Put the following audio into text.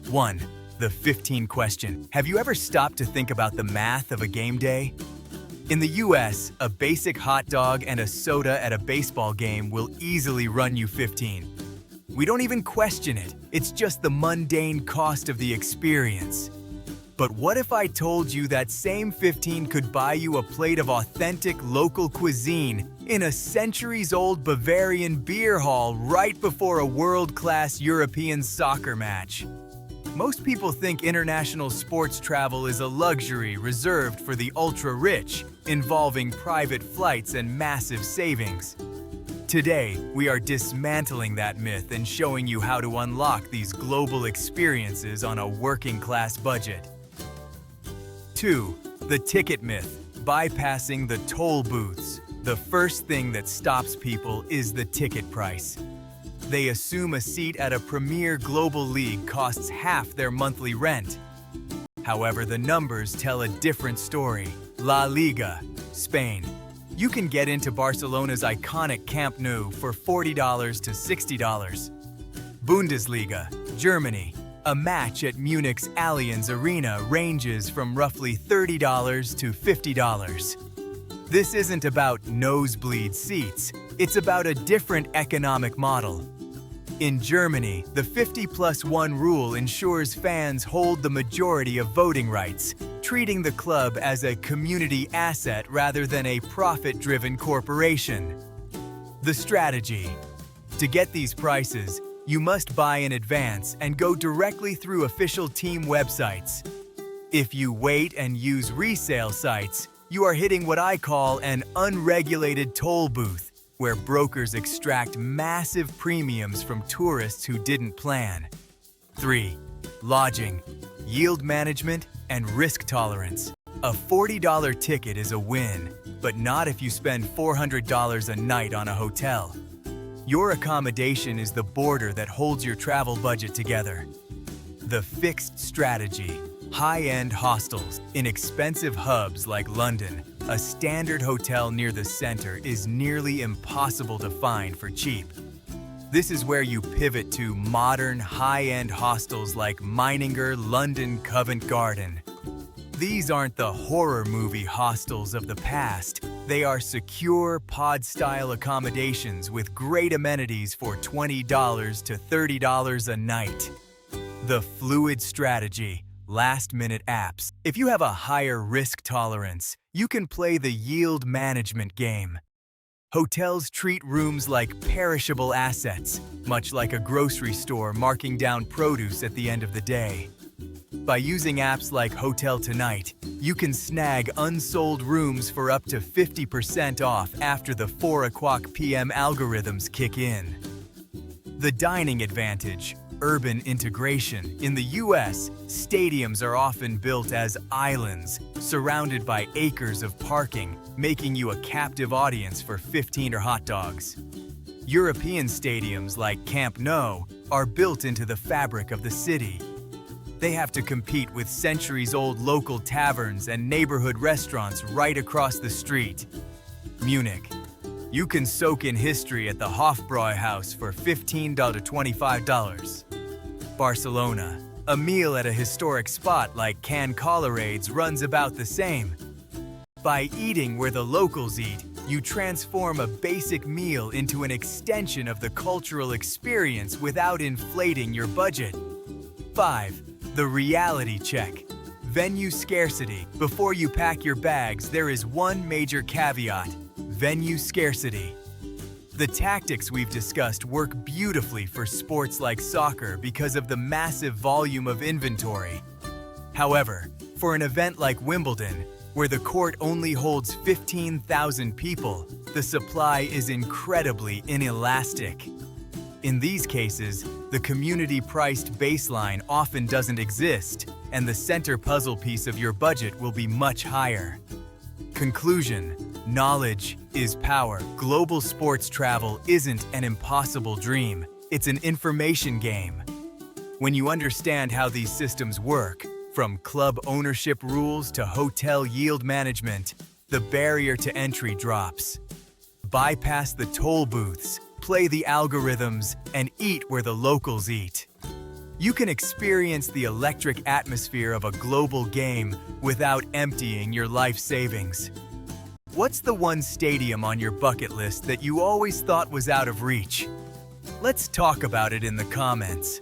1. The 15 question. Have you ever stopped to think about the math of a game day? In the US, a basic hot dog and a soda at a baseball game will easily run you 15. We don't even question it. It's just the mundane cost of the experience. But what if I told you that same 15 could buy you a plate of authentic local cuisine in a centuries-old Bavarian beer hall right before a world-class European soccer match? Most people think international sports travel is a luxury reserved for the ultra-rich, involving private flights and massive savings. Today, we are dismantling that myth and showing you how to unlock these global experiences on a working-class budget. 2. The ticket myth, bypassing the toll booths. The first thing that stops people is the ticket price. They assume a seat at a premier global league costs half their monthly rent. However, the numbers tell a different story. La Liga, Spain. You can get into Barcelona's iconic Camp Nou for $40 to $60. Bundesliga, Germany. A match at Munich's Allianz Arena ranges from roughly $30 to $50. This isn't about nosebleed seats, it's about a different economic model. In Germany, the 50+1 rule ensures fans hold the majority of voting rights, treating the club as a community asset rather than a profit-driven corporation. The strategy: to get these prices, you must buy in advance and go directly through official team websites. If you wait and use resale sites, you are hitting what I call an unregulated toll booth, where brokers extract massive premiums from tourists who didn't plan. 3. Lodging, yield management, and risk tolerance. A $40 ticket is a win, but not if you spend $400 a night on a hotel. Your accommodation is the border that holds your travel budget together. The fixed strategy: high-end hostels. In expensive hubs like London, a standard hotel near the center is nearly impossible to find for cheap. This is where you pivot to modern, high-end hostels like Meininger London Covent Garden. These aren't the horror movie hostels of the past. They are secure, pod-style accommodations with great amenities for $20 to $30 a night. The fluid strategy: last-minute apps. If you have a higher risk tolerance, you can play the yield management game. Hotels treat rooms like perishable assets, much like a grocery store marking down produce at the end of the day. By using apps like Hotel Tonight, you can snag unsold rooms for up to 50% off after the 4 p.m. algorithms kick in. The dining advantage: urban integration. In the US, stadiums are often built as islands, surrounded by acres of parking, making you a captive audience for 15 hot dogs. European stadiums like Camp Nou are built into the fabric of the city. They have to compete with centuries-old local taverns and neighborhood restaurants right across the street. Munich. You can soak in history at the Hofbräuhaus for $15 to $25. Barcelona. A meal at a historic spot like Can Colorades runs about the same. By eating where the locals eat, you transform a basic meal into an extension of the cultural experience without inflating your budget. 5. The reality check: venue scarcity. Before you pack your bags, there is one major caveat: venue scarcity. The tactics we've discussed work beautifully for sports like soccer because of the massive volume of inventory. However, for an event like Wimbledon, where the court only holds 15,000 people, the supply is incredibly inelastic. In these cases, the community-priced baseline often doesn't exist, and the center puzzle piece of your budget will be much higher. Conclusion: knowledge is power. Global sports travel isn't an impossible dream. It's an information game. When you understand how these systems work, from club ownership rules to hotel yield management, the barrier to entry drops. Bypass the toll booths, play the algorithms, and eat where the locals eat. You can experience the electric atmosphere of a global game without emptying your life savings. What's the one stadium on your bucket list that you always thought was out of reach? Let's talk about it in the comments.